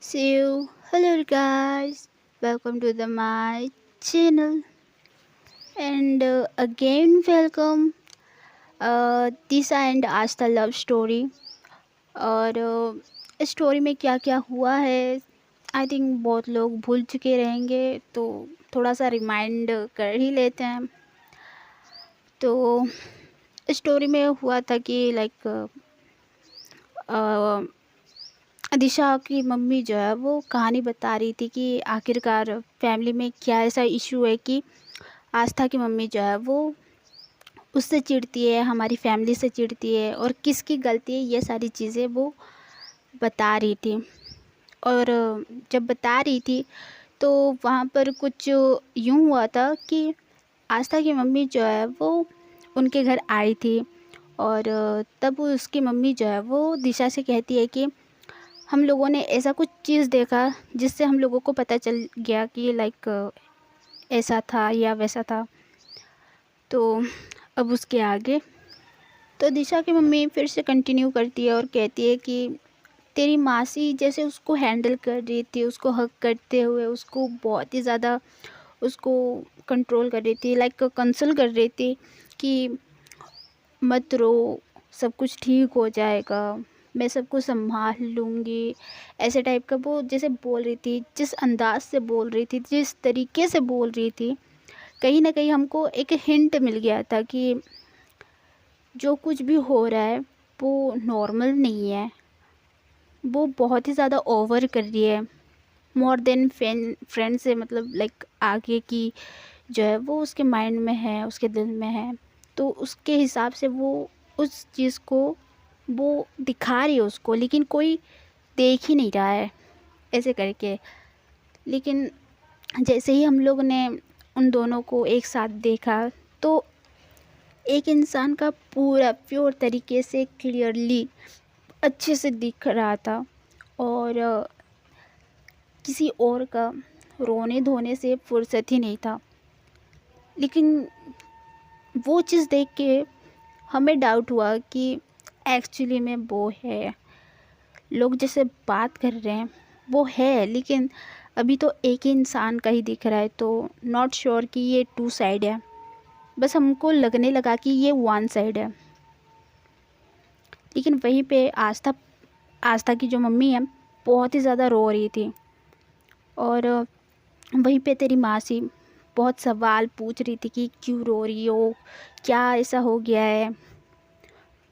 So, hello guys, welcome to the my channel, and again welcome. This and Aastha love story और इस story में क्या क्या हुआ है आई थिंक बहुत लोग भूल चुके रहेंगे, तो थोड़ा सा रिमाइंड कर ही लेते हैं। तो इस स्टोरी में हुआ था कि लाइक दिशा की मम्मी जो है वो कहानी बता रही थी कि आखिरकार फैमिली में क्या ऐसा इशू है कि आस्था की मम्मी जो है वो उससे चिढ़ती है, हमारी फैमिली से चिढ़ती है, और किसकी गलती है ये सारी चीज़ें वो बता रही थी। और जब बता रही थी तो वहाँ पर कुछ यूँ हुआ था कि आस्था की मम्मी जो है वो उनके घर आई थी, और तब उसकी मम्मी जो है वो दिशा से कहती है कि हम लोगों ने ऐसा कुछ चीज़ देखा जिससे हम लोगों को पता चल गया कि लाइक ऐसा था या वैसा था। तो अब उसके आगे तो दिशा की मम्मी फिर से कंटिन्यू करती है और कहती है कि तेरी मासी जैसे उसको हैंडल कर रही थी, उसको हग करते हुए उसको बहुत ही ज़्यादा उसको कंट्रोल कर रही थी, लाइक कंसोल कर रही थी कि मत रो, सब कुछ ठीक हो जाएगा, मैं सबको संभाल लूँगी। ऐसे टाइप का वो जैसे बोल रही थी, जिस अंदाज से बोल रही थी, जिस तरीके से बोल रही थी, कहीं ना कहीं हमको एक हिंट मिल गया था कि जो कुछ भी हो रहा है वो नॉर्मल नहीं है, वो बहुत ही ज़्यादा ओवर कर रही है, मोर देन फ्रेंड से, मतलब लाइक आगे की जो है वो उसके माइंड में है, उसके दिल में है। तो उसके हिसाब से वो उस चीज़ को वो दिखा रही है उसको, लेकिन कोई देख ही नहीं रहा है ऐसे करके। लेकिन जैसे ही हम लोग ने उन दोनों को एक साथ देखा तो एक इंसान का पूरा प्योर तरीके से क्लियरली अच्छे से दिख रहा था, और किसी और का रोने धोने से फुर्सत ही नहीं था। लेकिन वो चीज़ देख के हमें डाउट हुआ कि एक्चुअली में वो है, लोग जैसे बात कर रहे हैं वो है, लेकिन अभी तो एक ही इंसान का ही दिख रहा है, तो नॉट श्योर कि ये टू साइड है। बस हमको लगने लगा कि ये वन साइड है। लेकिन वहीं पे आस्था की जो मम्मी है बहुत ही ज़्यादा रो रही थी, और वहीं पे तेरी मासी बहुत सवाल पूछ रही थी कि क्यों रो रही हो, क्या ऐसा हो गया है।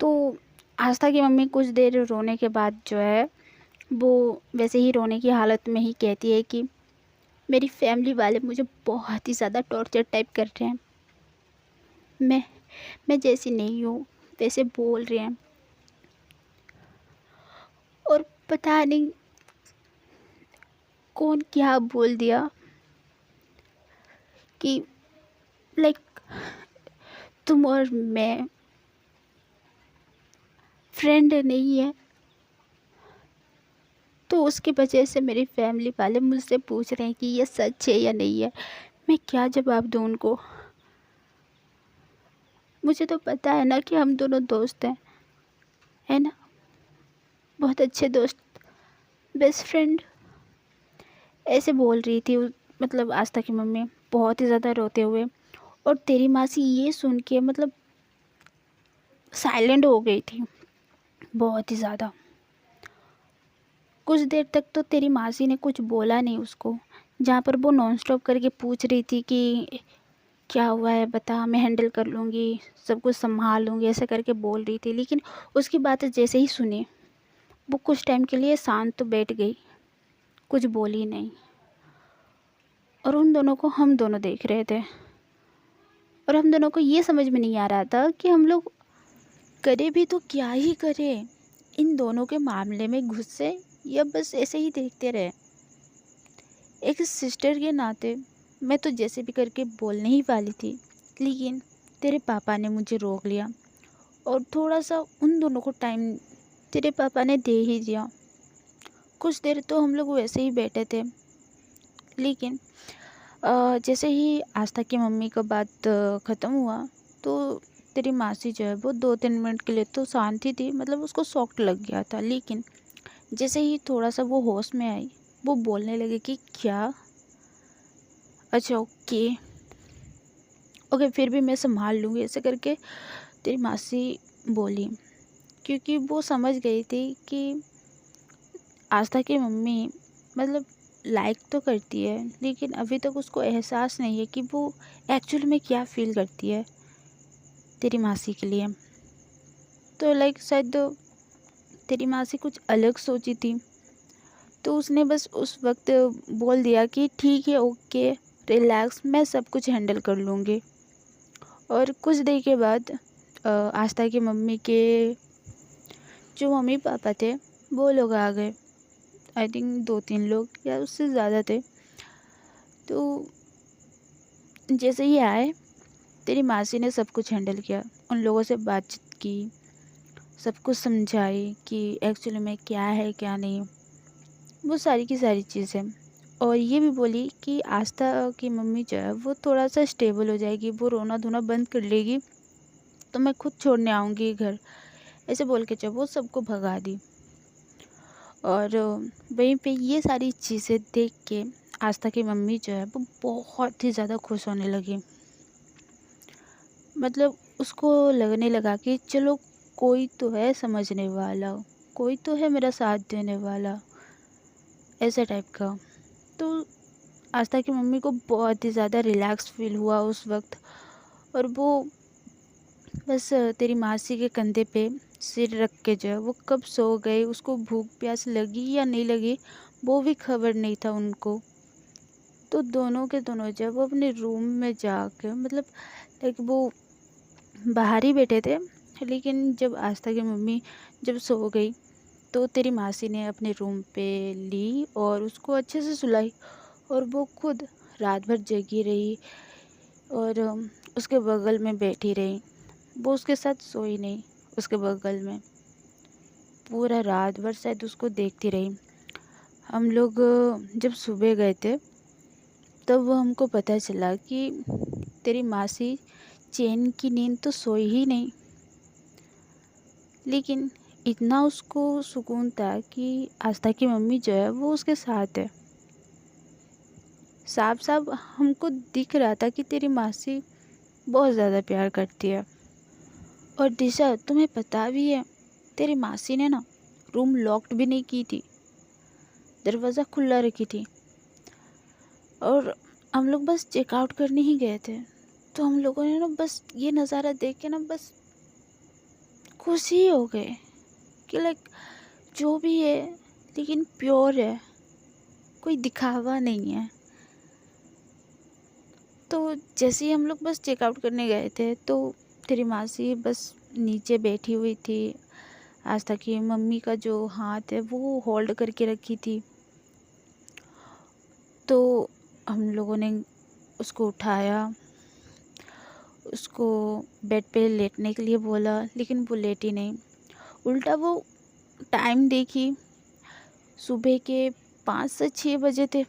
तो आस्था की मम्मी कुछ देर रोने के बाद जो है वो वैसे ही रोने की हालत में ही कहती है कि मेरी फैमिली वाले मुझे बहुत ही ज़्यादा टॉर्चर टाइप कर रहे हैं, मैं मैं जैसी नहीं हूँ वैसे बोल रहे हैं, और पता नहीं कौन क्या बोल दिया कि लाइक तुम और मैं फ्रेंड नहीं है। तो उसकी वजह से मेरी फैमिली वाले मुझसे पूछ रहे हैं कि ये सच है या नहीं है। मैं क्या जवाब दूँ उनको? मुझे तो पता है ना कि हम दोनों दोस्त हैं, है ना, बहुत अच्छे दोस्त, बेस्ट फ्रेंड। ऐसे बोल रही थी मतलब आस्था की मम्मी बहुत ही ज़्यादा रोते हुए। और तेरी मासी ये सुन के मतलब साइलेंट हो गई थी बहुत ही ज़्यादा। कुछ देर तक तो तेरी मासी ने कुछ बोला नहीं उसको, जहाँ पर वो नॉन स्टॉप करके पूछ रही थी कि क्या हुआ है बता, मैं हैंडल कर लूँगी, सब कुछ संभाल लूँगी, ऐसे करके बोल रही थी। लेकिन उसकी बातें जैसे ही सुनी वो कुछ टाइम के लिए शांत तो बैठ गई, कुछ बोली नहीं। और उन दोनों को हम दोनों देख रहे थे, और हम दोनों को ये समझ में नहीं आ रहा था कि हम लोग करे भी तो क्या ही करें, इन दोनों के मामले में घुसे या बस ऐसे ही देखते रहे। एक सिस्टर के नाते मैं तो जैसे भी करके बोलने ही वाली थी, लेकिन तेरे पापा ने मुझे रोक लिया, और थोड़ा सा उन दोनों को टाइम तेरे पापा ने दे ही दिया। कुछ देर तो हम लोग वैसे ही बैठे थे, लेकिन जैसे ही आस्था की मम्मी का बात ख़त्म हुआ तो तेरी मासी जो है वो 2-3 मिनट के लिए तो शांति थी, मतलब उसको शॉक लग गया था। लेकिन जैसे ही थोड़ा सा वो होश में आई वो बोलने लगे कि क्या, अच्छा ओके, ओके फिर भी मैं संभाल लूँगी, ऐसे करके तेरी मासी बोली। क्योंकि वो समझ गई थी कि आस्था की मम्मी मतलब लाइक तो करती है, लेकिन अभी तक उसको एहसास नहीं है कि वो एक्चुअल में क्या फ़ील करती है तेरी मासी के लिए। तो लाइक शायद तेरी मासी कुछ अलग सोची थी, तो उसने बस उस वक्त बोल दिया कि ठीक है ओके, रिलैक्स, मैं सब कुछ हैंडल कर लूँगी। और कुछ देर के बाद आस्था की मम्मी के जो मम्मी पापा थे वो लोग आ गए। आई थिंक 2-3 लोग या उससे ज़्यादा थे। तो जैसे ही आए, तेरी मासी ने सब कुछ हैंडल किया, उन लोगों से बातचीत की, सब कुछ समझाई कि एक्चुअली में क्या है क्या नहीं, वो सारी की सारी चीज़ें। और ये भी बोली कि आस्था की मम्मी जो है वो थोड़ा सा स्टेबल हो जाएगी, वो रोना धोना बंद कर लेगी, तो मैं खुद छोड़ने आऊँगी घर, ऐसे बोल के जब वो सबको भगा दी। और वहीं पे ये सारी चीज़ें देख के आस्था की मम्मी जो है वो बहुत ही ज़्यादा खुश होने लगी। मतलब उसको लगने लगा कि चलो कोई तो है समझने वाला, कोई तो है मेरा साथ देने वाला, ऐसा टाइप का। तो आस्था की मम्मी को बहुत ही ज़्यादा रिलैक्स फील हुआ उस वक्त। और वो बस तेरी मासी के कंधे पे सिर रख के जो है वो कब सो गए, उसको भूख प्यास लगी या नहीं लगी वो भी खबर नहीं था उनको। तो दोनों के दोनों जब वो अपने रूम में जाकर मतलब लाइक वो बाहर ही बैठे थे, लेकिन जब आस्था की मम्मी जब सो गई तो तेरी मासी ने अपने रूम पे ली और उसको अच्छे से सुलाई। और वो खुद रात भर जगी रही और उसके बगल में बैठी रही। वो उसके साथ सोई नहीं, उसके बगल में पूरा रात भर शायद उसको देखती रही। हम लोग जब सुबह गए थे तब वो हमको पता चला कि तेरी मासी चैन की नींद तो सोई ही नहीं, लेकिन इतना उसको सुकून था कि आस्था की मम्मी जो है वो उसके साथ है। साफ साफ हमको दिख रहा था कि तेरी मासी बहुत ज़्यादा प्यार करती है। और दिशा तुम्हें पता भी है, तेरी मासी ने ना रूम लॉक्ड भी नहीं की थी, दरवाज़ा खुला रखी थी। और हम लोग बस चेकआउट करने ही गए थे, तो हम लोगों ने ना बस ये नज़ारा देख के ना बस खुशी हो गए कि लाइक जो भी है लेकिन प्योर है, कोई दिखावा नहीं है। तो जैसे ही हम लोग बस चेकआउट करने गए थे तो तेरी मासी बस नीचे बैठी हुई थी, आस्था की मम्मी का जो हाथ है वो होल्ड करके रखी थी। तो हम लोगों ने उसको उठाया, उसको बेड पे लेटने के लिए बोला, लेकिन वो लेटी नहीं। उल्टा वो टाइम देखी, सुबह के 5 से 6 बजे थे।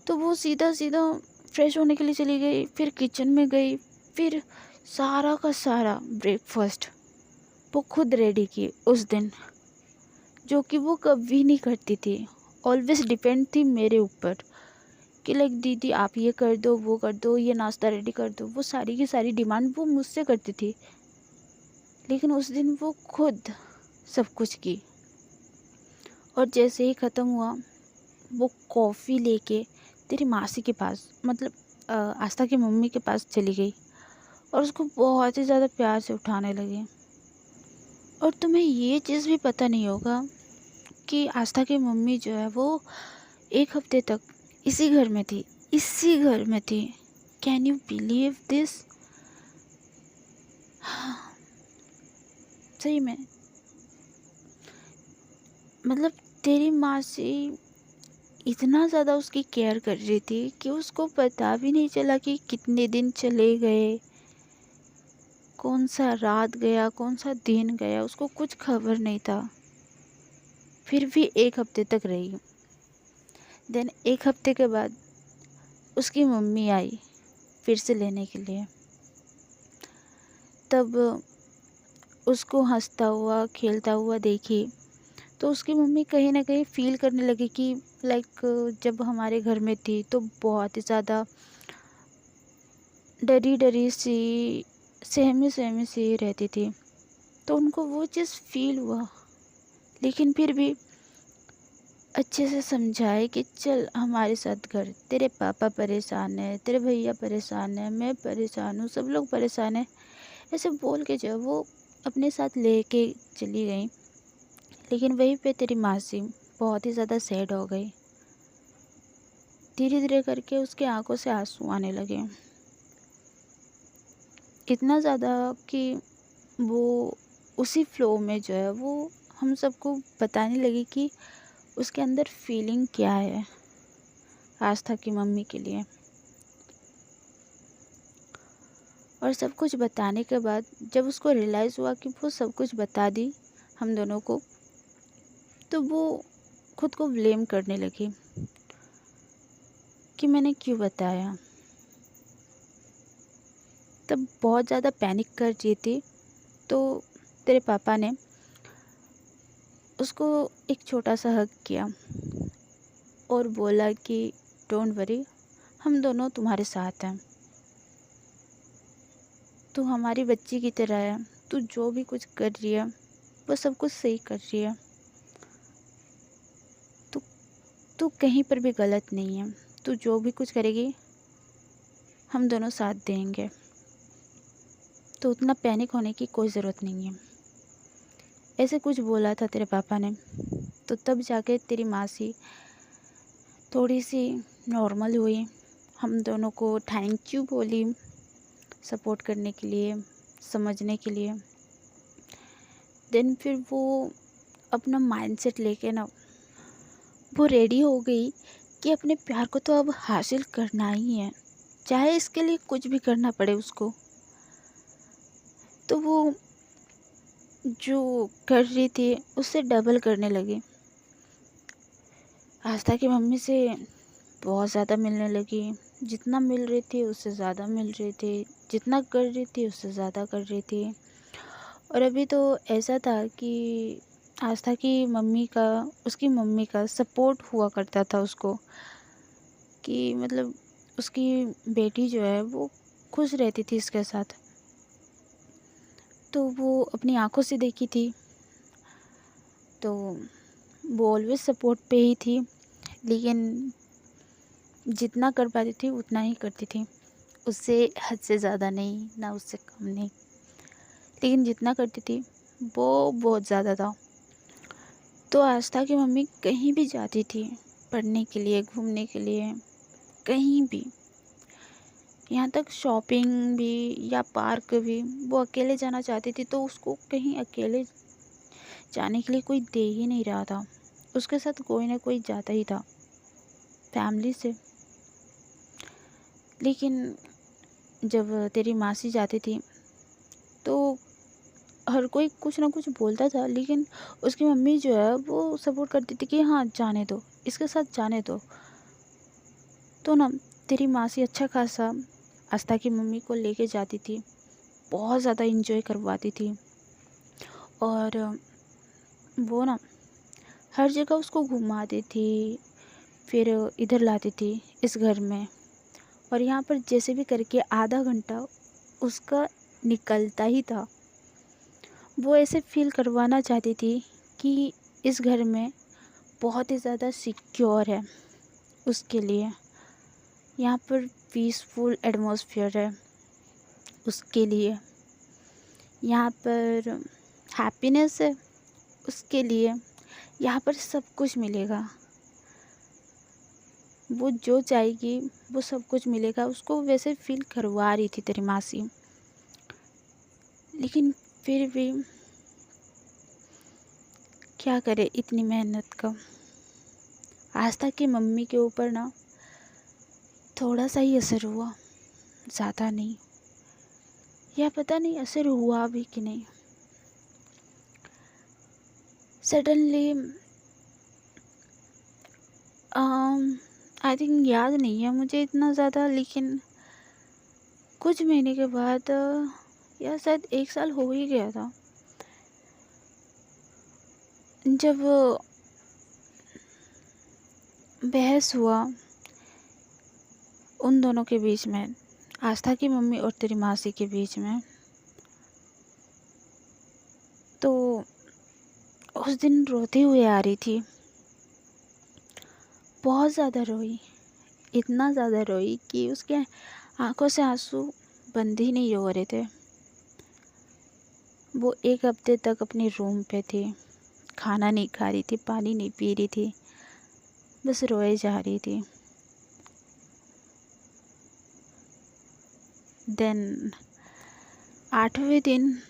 तो वो सीधा सीधा फ्रेश होने के लिए चली गई, फिर किचन में गई, फिर सारा का सारा ब्रेकफास्ट वो खुद रेडी की उस दिन, जो कि वो कभी नहीं करती थी। ऑलवेज डिपेंड थी मेरे ऊपर कि लाइक दीदी आप ये कर दो, वो कर दो, ये नाश्ता रेडी कर दो, वो सारी की सारी डिमांड वो मुझसे करती थी। लेकिन उस दिन वो खुद सब कुछ की। और जैसे ही ख़त्म हुआ वो कॉफ़ी लेके तेरी मासी के पास मतलब आस्था की मम्मी के पास चली गई और उसको बहुत ही ज़्यादा प्यार से उठाने लगी। और तुम्हें ये चीज़ भी पता नहीं होगा कि आस्था की मम्मी जो है वो 1 हफ्ते तक इसी घर में थी, इसी घर में थी। Can you believe this? सही में मतलब तेरी मासी इतना ज़्यादा उसकी केयर कर रही थी कि उसको पता भी नहीं चला कि कितने दिन चले गए, कौन सा रात गया, कौन सा दिन गया, उसको कुछ खबर नहीं था। फिर भी 1 हफ्ते तक रही। देन 1 हफ्ते के बाद उसकी मम्मी आई फिर से लेने के लिए। तब उसको हंसता हुआ खेलता हुआ देखी तो उसकी मम्मी कहीं न कहीं फ़ील करने लगी कि लाइक जब हमारे घर में थी तो बहुत ही ज़्यादा डरी-डरी सी, सहमी-सहमी सी रहती थी। तो उनको वो चीज़ फ़ील हुआ, लेकिन फिर भी अच्छे से समझाए कि चल हमारे साथ घर, तेरे पापा परेशान हैं, तेरे भैया परेशान हैं, मैं परेशान हूँ, सब लोग परेशान हैं। ऐसे बोल के जो है वो अपने साथ लेके चली गईं। लेकिन वहीं पे तेरी मासी बहुत ही ज़्यादा सैड हो गई। धीरे-धीरे करके उसकी आँखों से आँसू आने लगे। इतना ज़्यादा कि वो उसी फ़्लो में जो है वो हम सबको बताने लगी कि उसके अंदर फ़ीलिंग क्या है आस्था की मम्मी के लिए। और सब कुछ बताने के बाद जब उसको रियलाइज़ हुआ कि वो सब कुछ बता दी हम दोनों को, तो वो खुद को ब्लेम करने लगी कि मैंने क्यों बताया। तब बहुत ज़्यादा पैनिक कर रही थी, तो तेरे पापा ने उसको एक छोटा सा हग किया और बोला कि डोंट वरी, हम दोनों तुम्हारे साथ हैं। तू हमारी बच्ची की तरह है, तू जो भी कुछ कर रही है वो सब कुछ सही कर रही है। तू तू कहीं पर भी गलत नहीं है। तू जो भी कुछ करेगी हम दोनों साथ देंगे। तो उतना पैनिक होने की कोई ज़रूरत नहीं है। ऐसे कुछ बोला था तेरे पापा ने। तो तब जाके तेरी मासी थोड़ी सी नॉर्मल हुई, हम दोनों को थैंक यू बोली सपोर्ट करने के लिए, समझने के लिए। देन फिर वो अपना माइंडसेट लेके ना वो रेडी हो गई कि अपने प्यार को तो अब हासिल करना ही है, चाहे इसके लिए कुछ भी करना पड़े उसको। तो वो जो कर रही थी उससे डबल करने लगी। आस्था की मम्मी से बहुत ज़्यादा मिलने लगी। जितना मिल रही थी उससे ज़्यादा मिल रही थी, जितना कर रही थी उससे ज़्यादा कर रही थी। और अभी तो ऐसा था कि आस्था की मम्मी का, उसकी मम्मी का सपोर्ट हुआ करता था उसको, कि मतलब उसकी बेटी जो है वो खुश रहती थी इसके साथ। तो वो अपनी आंखों से देखी थी, तो वो ऑलवेज सपोर्ट पे ही थी। लेकिन जितना कर पाती थी उतना ही करती थी, उससे हद से ज़्यादा नहीं, ना उससे कम नहीं। लेकिन जितना करती थी वो बहुत ज़्यादा था। तो आस्था की मम्मी कहीं भी जाती थी, पढ़ने के लिए, घूमने के लिए, कहीं भी, यहाँ तक शॉपिंग भी या पार्क भी, वो अकेले जाना चाहती थी तो उसको कहीं अकेले जाने के लिए कोई दे ही नहीं रहा था। उसके साथ कोई ना कोई जाता ही था फैमिली से। लेकिन जब तेरी मासी जाती थी तो हर कोई कुछ ना कुछ बोलता था, लेकिन उसकी मम्मी जो है वो सपोर्ट करती थी कि हाँ जाने दो, इसके साथ जाने दो। तो ना तेरी मासी अच्छा खासा आस्था की मम्मी को लेके जाती थी, बहुत ज़्यादा इंजॉय करवाती थी। और वो ना हर जगह उसको घुमाती थी, फिर इधर लाती थी इस घर में। और यहाँ पर जैसे भी करके आधा घंटा उसका निकलता ही था। वो ऐसे फील करवाना चाहती थी कि इस घर में बहुत ही ज़्यादा सिक्योर है उसके लिए, यहाँ पर पीसफुल एटमॉस्फेयर है उसके लिए, यहाँ पर हैप्पीनेस है उसके लिए, यहाँ पर सब कुछ मिलेगा। वो जो चाहेगी वो सब कुछ मिलेगा उसको, वैसे फील करवा रही थी तेरी मासी। लेकिन फिर भी क्या करे इतनी मेहनत का। आस्था की मम्मी के ऊपर ना थोड़ा सा ही असर हुआ, ज़्यादा नहीं। या पता नहीं असर हुआ भी कि नहीं। सडनली आई थिंक, याद नहीं है मुझे इतना ज़्यादा, लेकिन कुछ महीने के बाद या शायद 1 साल हो ही गया था, जब बहस हुआ उन दोनों के बीच में, आस्था की मम्मी और तेरी मासी के बीच में, तो उस दिन रोती हुई आ रही थी। बहुत ज़्यादा रोई, इतना ज़्यादा रोई कि उसके आंखों से आंसू बंद ही नहीं हो रहे थे। वो 1 हफ्ते तक अपने रूम पे थी, खाना नहीं खा रही थी, पानी नहीं पी रही थी, बस रोए जा रही थी। देन 8वें दिन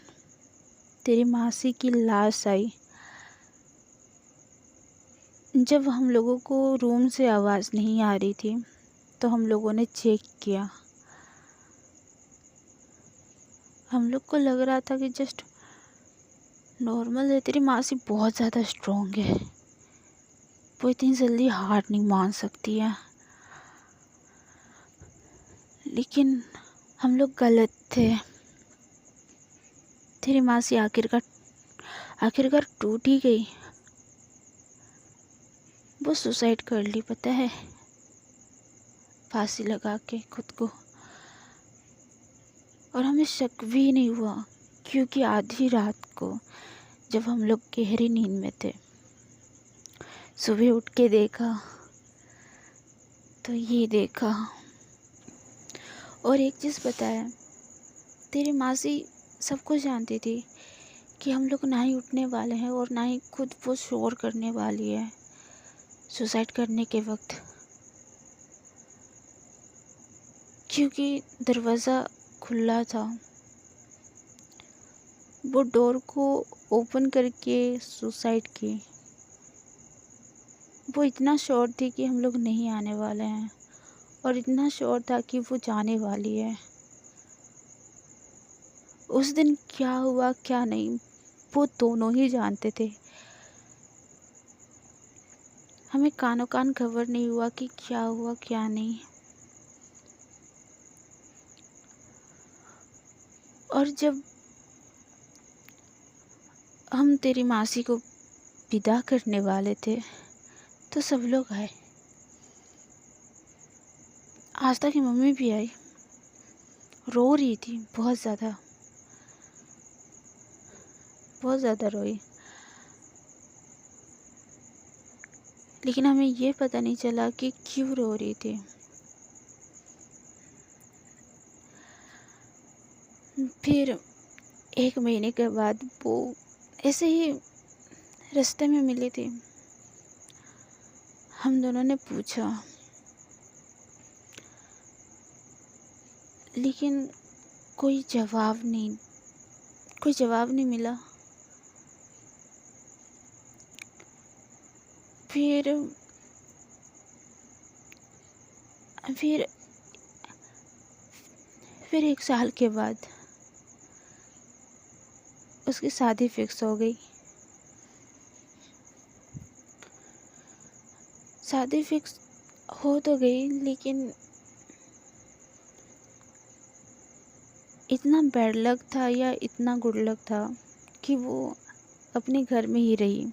तेरी मासी की लाश आई। जब हम लोगों को रूम से आवाज़ नहीं आ रही थी तो हम लोगों ने चेक किया। हम लोग को लग रहा था कि जस्ट नॉर्मल है। तेरी मासी बहुत ज़्यादा स्ट्रॉन्ग है, वो इतनी जल्दी हार नहीं मान सकती है। लेकिन हम लोग गलत थे। तेरी मासी आखिरकार टूट ही गई। वो सुसाइड कर ली, पता है, फांसी लगा के खुद को। और हमें शक भी नहीं हुआ, क्योंकि आधी रात को जब हम लोग गहरी नींद में थे, सुबह उठ के देखा तो ये देखा। और एक चीज़ पता है, तेरी मासी सब कुछ जानती थी कि हम लोग ना ही उठने वाले हैं और ना ही खुद वो शोर करने वाली है सुसाइड करने के वक्त, क्योंकि दरवाज़ा खुला था। वो डोर को ओपन करके सुसाइड की। वो इतना श्योर थी कि हम लोग नहीं आने वाले हैं, और इतना श्योर था कि वो जाने वाली है। उस दिन क्या हुआ क्या नहीं, वो दोनों ही जानते थे। हमें कानो कान खबर नहीं हुआ कि क्या हुआ क्या नहीं। और जब हम तेरी मासी को विदा करने वाले थे तो सब लोग आए। आस्था की मम्मी भी आई, रो रही थी बहुत ज़्यादा रोई। लेकिन हमें ये पता नहीं चला कि क्यों रो रही थी। फिर 1 महीने के बाद वो ऐसे ही रास्ते में मिली थी। हम दोनों ने पूछा, लेकिन कोई जवाब नहीं मिला। फिर फिर फिर 1 साल के बाद उसकी शादी फिक्स हो गई। शादी फिक्स हो तो गई, लेकिन इतना बैड लक था या इतना गुड लक था कि वो अपने घर में ही रही।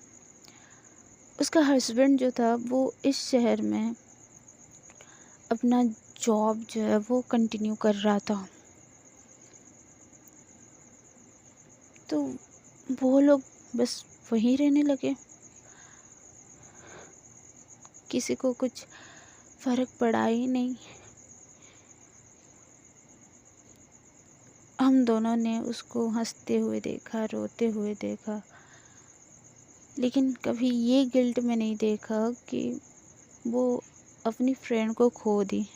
उसका हस्बैंड जो था वो इस शहर में अपना जॉब जो है वो कंटिन्यू कर रहा था। तो वो लोग बस वहीं रहने लगे। किसी को कुछ फ़र्क पड़ा ही नहीं। हम दोनों ने उसको हंसते हुए देखा, रोते हुए देखा, लेकिन कभी ये गिल्ट में नहीं देखा कि वो अपनी फ्रेंड को खो दी।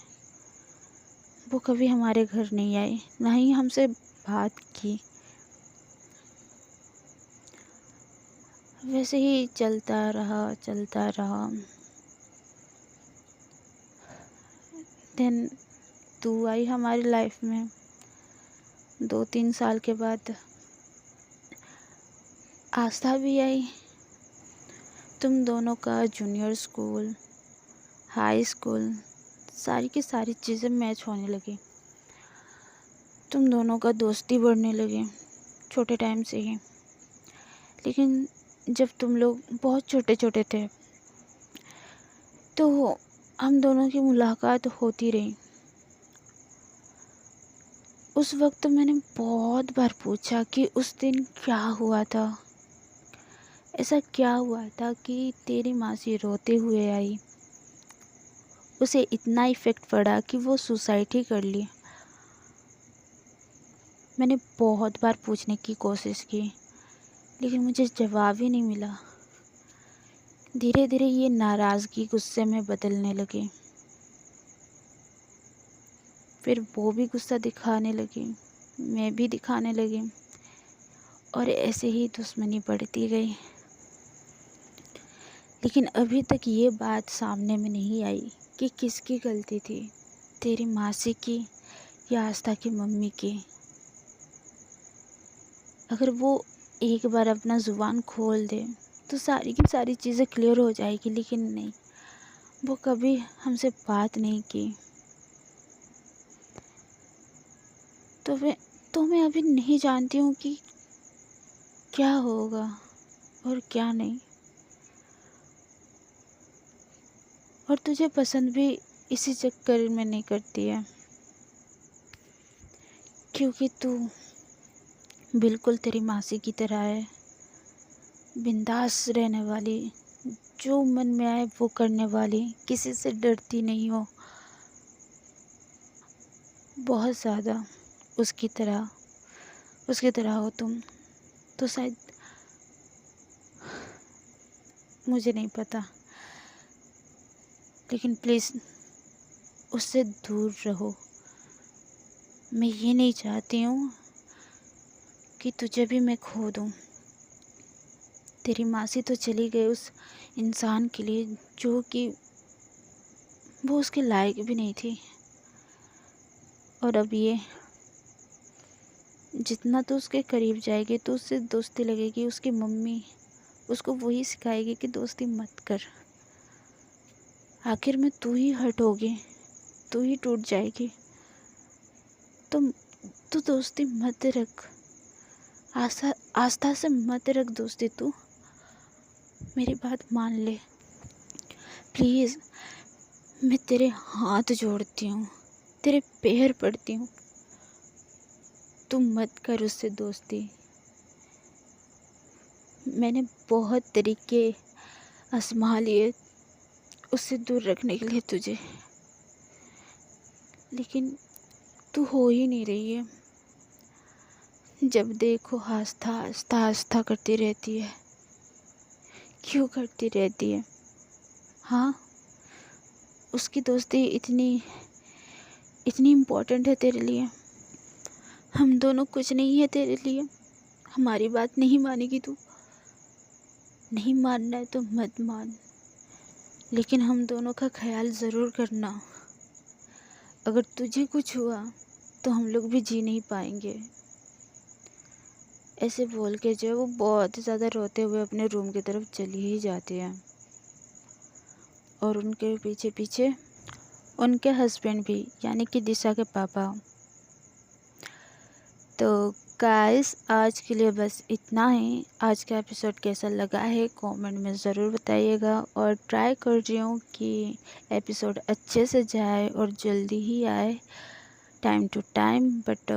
वो कभी हमारे घर नहीं आई, ना ही हमसे बात की। वैसे ही चलता रहा। देन तू आई हमारी लाइफ में 2-3 साल के बाद। आस्था भी आई। तुम दोनों का जूनियर स्कूल, हाई स्कूल, सारी की सारी चीज़ें मैच होने लगी। तुम दोनों का दोस्ती बढ़ने लगी छोटे टाइम से ही। लेकिन जब तुम लोग बहुत छोटे छोटे थे तो हम दोनों की मुलाकात होती रही। उस वक्त मैंने बहुत बार पूछा कि उस दिन क्या हुआ था, ऐसा क्या हुआ था कि तेरी मासी रोते हुए आई, उसे इतना इफ़ेक्ट पड़ा कि वो सुसाइड ही कर ली। मैंने बहुत बार पूछने की कोशिश की लेकिन मुझे जवाब ही नहीं मिला। धीरे धीरे ये नाराज़गी गुस्से में बदलने लगी, फिर वो भी गुस्सा दिखाने लगी, मैं भी दिखाने लगी और ऐसे ही दुश्मनी बढ़ती गई। लेकिन अभी तक ये बात सामने में नहीं आई कि किसकी गलती थी, तेरी मासी की या आस्था की मम्मी की। अगर वो एक बार अपना ज़ुबान खोल दे तो सारी की सारी चीज़ें क्लियर हो जाएगी, लेकिन नहीं, वो कभी हमसे बात नहीं की। तो मैं अभी नहीं जानती हूँ कि क्या होगा और क्या नहीं। और तुझे पसंद भी इसी चक्कर में नहीं करती है क्योंकि तू बिल्कुल तेरी मासी की तरह है, बिंदास रहने वाली, जो मन में आए वो करने वाली, किसी से डरती नहीं हो, बहुत ज़्यादा उसकी तरह हो तुम। तो शायद, मुझे नहीं पता, लेकिन प्लीज़ उससे दूर रहो। मैं ये नहीं चाहती हूँ कि तुझे भी मैं खो दूँ। तेरी मासी तो चली गई उस इंसान के लिए जो कि वो उसके लायक भी नहीं थी। और अब ये, जितना तो उसके करीब जाएगी तो उससे दोस्ती लगेगी, उसकी मम्मी उसको वही सिखाएगी कि दोस्ती मत कर। आखिर में तू ही हर्ट होगी, तू ही टूट जाएगी। तो तू दोस्ती मत रख, आस्था से मत रख दोस्ती। तू मेरी बात मान ले प्लीज़। मैं तेरे हाथ जोड़ती हूँ, तेरे पैर पड़ती हूँ, तू मत कर उससे दोस्ती। मैंने बहुत तरीके आजमा लिए उससे दूर रखने के लिए तुझे, लेकिन तू हो ही नहीं रही है। जब देखो आस्था आस्था आस्था करती रहती है, क्यों करती रहती है? हाँ, उसकी दोस्ती इतनी इतनी इम्पोर्टेंट है तेरे लिए? हम दोनों कुछ नहीं है तेरे लिए? हमारी बात नहीं मानेगी तू? नहीं मानना है तो मत मान, लेकिन हम दोनों का ख्याल ज़रूर करना। अगर तुझे कुछ हुआ तो हम लोग भी जी नहीं पाएंगे। ऐसे बोल के जो है वो बहुत ज़्यादा रोते हुए अपने रूम की तरफ चली ही जाती है। और उनके पीछे पीछे उनके हस्बैंड भी, यानी कि दिशा के पापा। तो गाइस, आज के लिए बस इतना ही। आज का एपिसोड कैसा लगा है कमेंट में ज़रूर बताइएगा। और ट्राई कर रही हूँ कि एपिसोड अच्छे से जाए और जल्दी ही आए, टाइम टू टाइम। बट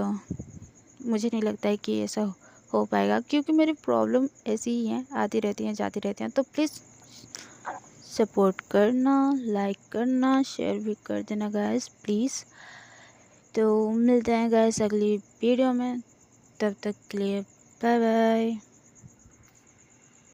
मुझे नहीं लगता है कि ऐसा हो पाएगा क्योंकि मेरी प्रॉब्लम ऐसी ही हैं, आती रहती हैं जाती रहती हैं। तो प्लीज़ सपोर्ट करना, लाइक करना, शेयर भी कर देना गाइस प्लीज़। तो मिलते हैं गाइस अगली वीडियो में, तब तक के लिए बाय बाय।